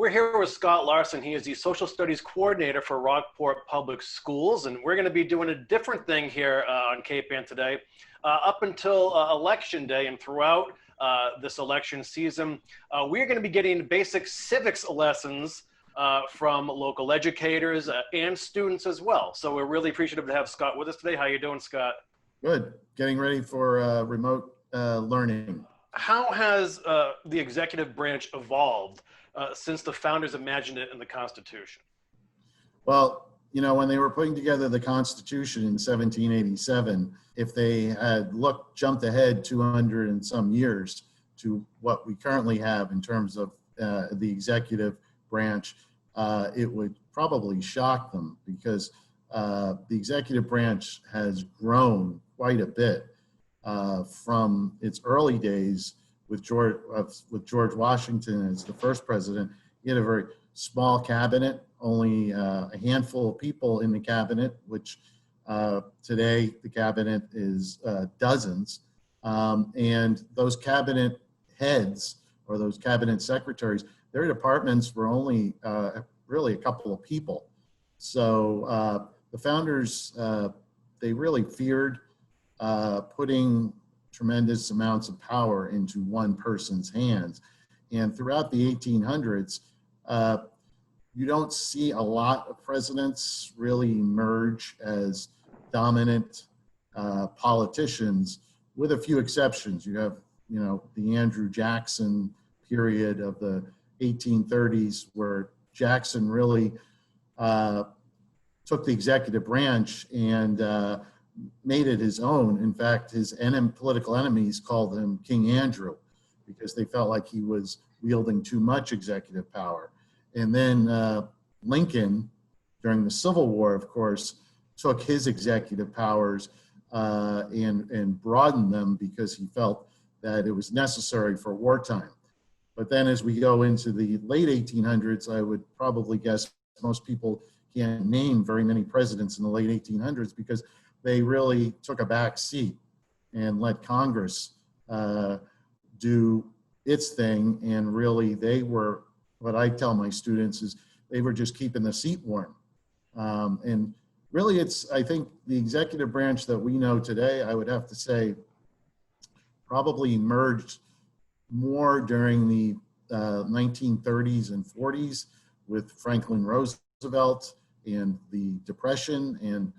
We're here with Scott Larsen. He is the Social Studies Coordinator for Rockport Public Schools, and we're going to be doing a different thing here on KPAN today. Up until Election Day and throughout this election season, we're going to be getting basic civics lessons from local educators and students as well. So we're really appreciative to have Scott with us today. How you doing, Scott? Good. Getting ready for remote learning. How has the executive branch evolved since the founders imagined it in the Constitution? Well, you know, when they were putting together the Constitution in 1787, if they had jumped ahead 200 and some years to what we currently have in terms of the executive branch, it would probably shock them, because the executive branch has grown quite a bit from its early days with George Washington as the first president. He had a very small cabinet, only a handful of people in the cabinet, which today the cabinet is dozens. And those cabinet heads, or those cabinet secretaries, their departments were only really a couple of people. So the founders, they really feared putting tremendous amounts of power into one person's hands. And throughout the 1800s, you don't see a lot of presidents really emerge as dominant politicians, with a few exceptions. You have, you know, the Andrew Jackson period of the 1830s, where Jackson really took the executive branch and made it his own. In fact, his political enemies called him King Andrew, because they felt like he was wielding too much executive power. And then Lincoln, during the Civil War, of course, took his executive powers and broadened them, because he felt that it was necessary for wartime. But then as we go into the late 1800s, I would probably guess most people can't name very many presidents in the late 1800s, because they really took a back seat and let Congress do its thing. And really, they were, what I tell my students is, they were just keeping the seat warm. And really, I think the executive branch that we know today, I would have to say, probably emerged more during the 1930s and 40s with Franklin Roosevelt and the Depression and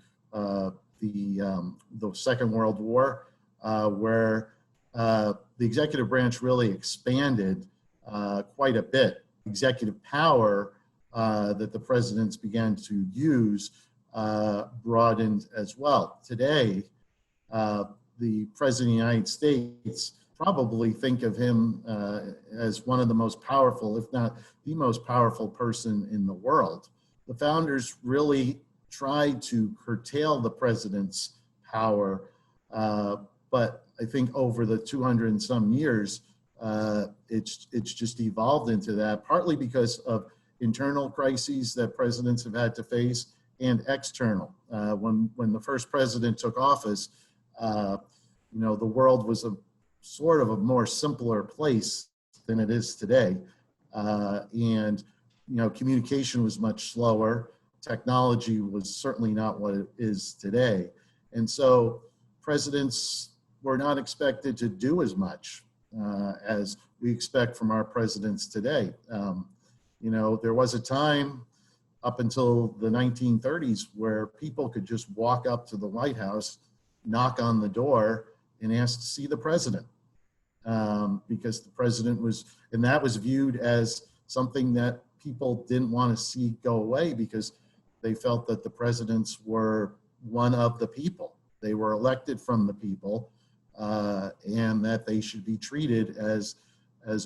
the Second World War, where the executive branch really expanded quite a bit. Executive power that the presidents began to use broadened as well. Today, the President of the United States, probably think of him as one of the most powerful, if not the most powerful person in the world. The founders really tried to curtail the president's power, but I think over the 200 and some years, it's just evolved into that, partly because of internal crises that presidents have had to face, and external. When the first president took office, you know, the world was a sort of a more simpler place than it is today. And, you know, communication was much slower. Technology was certainly not what it is today. And so presidents were not expected to do as much as we expect from our presidents today. You know, there was a time up until the 1930s where people could just walk up to the White House, knock on the door, and ask to see the president. Because the president was, and that was viewed as something that people didn't want to see go away, because they felt that the presidents were one of the people. They were elected from the people, and that they should be treated as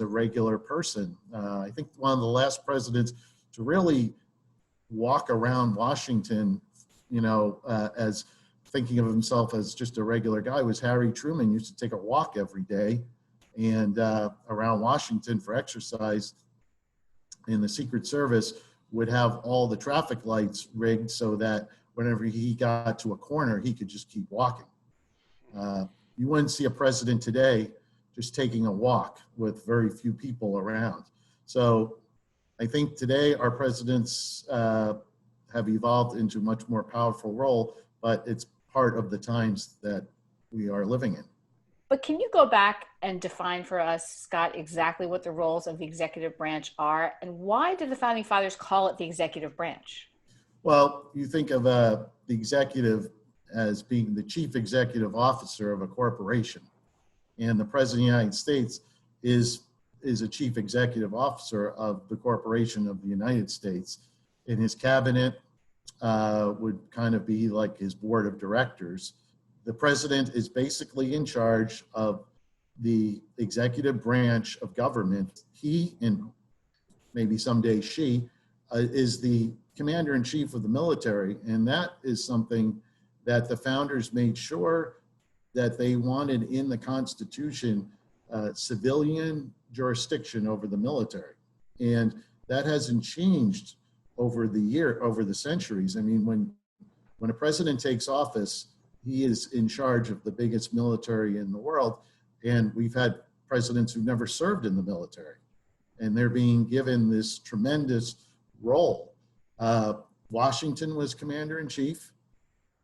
a regular person. I think one of the last presidents to really walk around Washington, you know, as thinking of himself as just a regular guy was Harry Truman. He used to take a walk every day and around Washington for exercise. And the Secret Service would have all the traffic lights rigged so that whenever he got to a corner, he could just keep walking. You wouldn't see a president today just taking a walk with very few people around. So I think today our presidents have evolved into a much more powerful role, but it's part of the times that we are living in. But can you go back and define for us, Scott, exactly what the roles of the executive branch are, and why did the founding fathers call it the executive branch? Well, you think of the executive as being the chief executive officer of a corporation, and the President of the United States is a chief executive officer of the corporation of the United States, and his cabinet would kind of be like his board of directors. The president is basically in charge of the executive branch of government. He, and maybe someday she, is the commander-in-chief of the military, and that is something that the founders made sure that they wanted in the Constitution, civilian jurisdiction over the military. And that hasn't changed over the centuries. I mean, when a president takes office, he is in charge of the biggest military in the world. And we've had presidents who've never served in the military, and they're being given this tremendous role. Washington was commander-in-chief.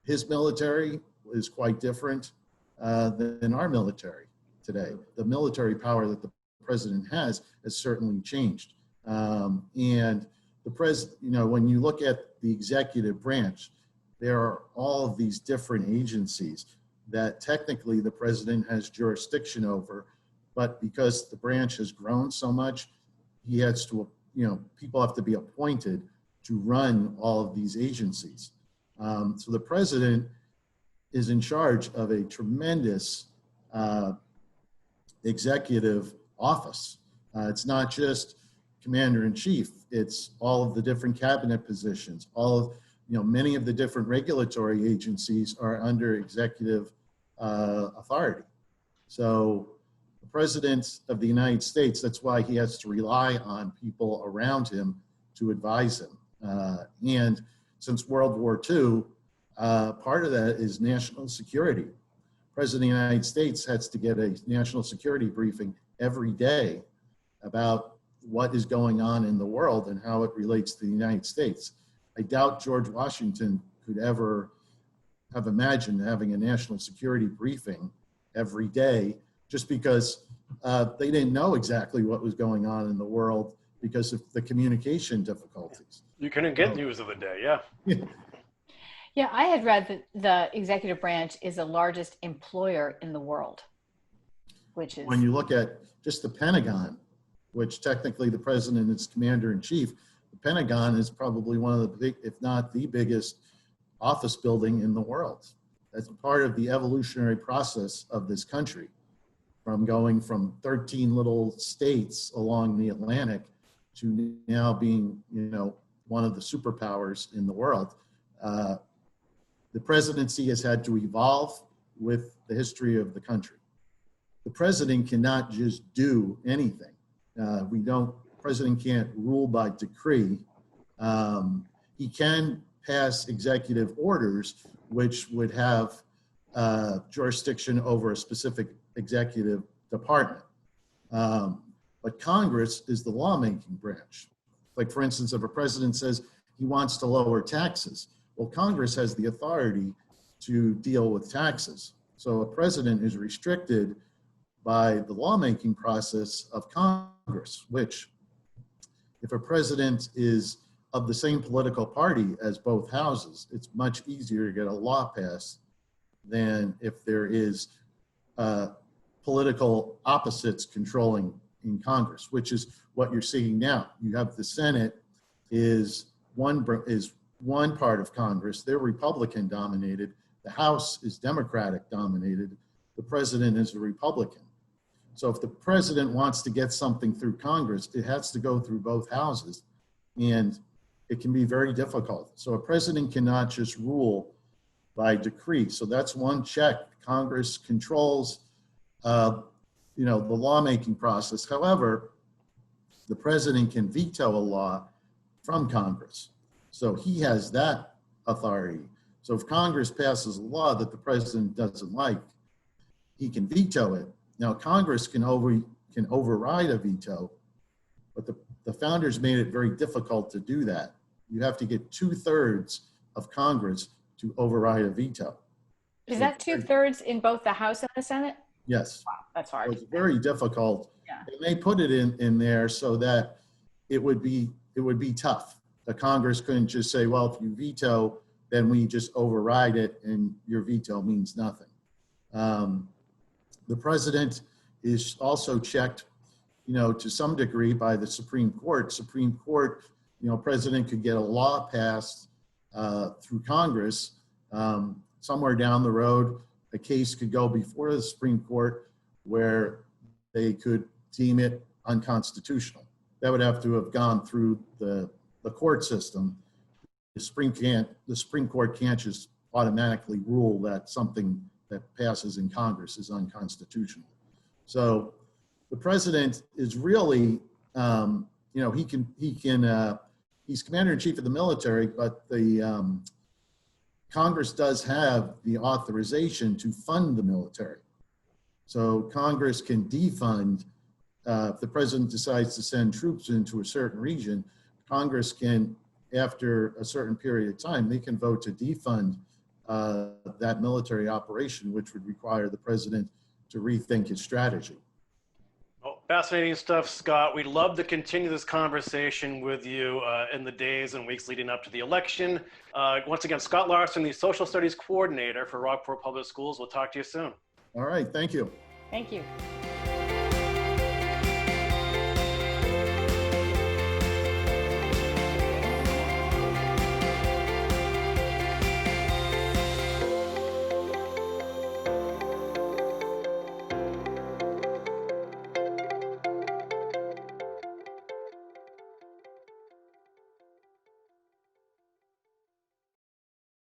His military is quite different than our military today. The military power that the president has certainly changed. And the president, when you look at the executive branch, there are all of these different agencies that technically the president has jurisdiction over, but because the branch has grown so much, he has to, people have to be appointed to run all of these agencies. So the president is in charge of a tremendous executive office. It's not just commander-in-chief, it's all of the different cabinet positions, all of, many of the different regulatory agencies are under executive authority. So the president of the United States, that's why he has to rely on people around him to advise him. And since World War II, part of that is national security. President of the United States has to get a national security briefing every day about what is going on in the world and how it relates to the United States. I doubt George Washington could ever have imagined having a national security briefing every day, just because they didn't know exactly what was going on in the world because of the communication difficulties. You couldn't get news of the day, yeah. Yeah, I had read that the executive branch is the largest employer in the world, which is... When you look at just the Pentagon, which technically the president is commander-in-chief, the Pentagon is probably one of the big, if not the biggest, office building in the world. That's part of the evolutionary process of this country, from going from 13 little states along the Atlantic to now being, one of the superpowers in the world. The presidency has had to evolve with the history of the country. The president cannot just do anything. President can't rule by decree. He can pass executive orders, which would have jurisdiction over a specific executive department. But Congress is the lawmaking branch. Like, for instance, if a president says he wants to lower taxes, well, Congress has the authority to deal with taxes. So a president is restricted by the lawmaking process of Congress, which, if a president is of the same political party as both houses, it's much easier to get a law passed than if there is political opposites controlling in Congress, which is what you're seeing now. You have the Senate is one part of Congress. They're Republican dominated. The House is Democratic dominated. The president is a Republican. So if the president wants to get something through Congress, it has to go through both houses, and it can be very difficult. So a president cannot just rule by decree. So that's one check. Congress controls, the lawmaking process. However, the president can veto a law from Congress. So he has that authority. So if Congress passes a law that the president doesn't like, he can veto it. Now, Congress can override a veto, but the the founders made it very difficult to do that. You have to get 2/3 of Congress to override a veto. Is So that 2/3 in both the House and the Senate? yes. Wow, that's So hard. it's very difficult. Yeah. And they put it in there so that it would be tough. The Congress couldn't just say, well, if you veto, then we just override it and your veto means nothing. The president is also checked, to some degree by the Supreme Court. Supreme Court, president could get a law passed through Congress. Somewhere down the road, a case could go before the Supreme Court where they could deem it unconstitutional. That would have to have gone through the court system. The Supreme Court can't just automatically rule that something that passes in Congress is unconstitutional. So the president is really, he's commander-in-chief of the military, but the Congress does have the authorization to fund the military. So Congress can defund, if the president decides to send troops into a certain region, Congress can, after a certain period of time, they can vote to defund that military operation, which would require the president to rethink his strategy. Well, fascinating stuff, Scott. We'd love to continue this conversation with you in the days and weeks leading up to the election. Once again, Scott Larsen, the Social Studies Coordinator for Rockport Public Schools. We'll talk to you soon. All right, thank you. Thank you.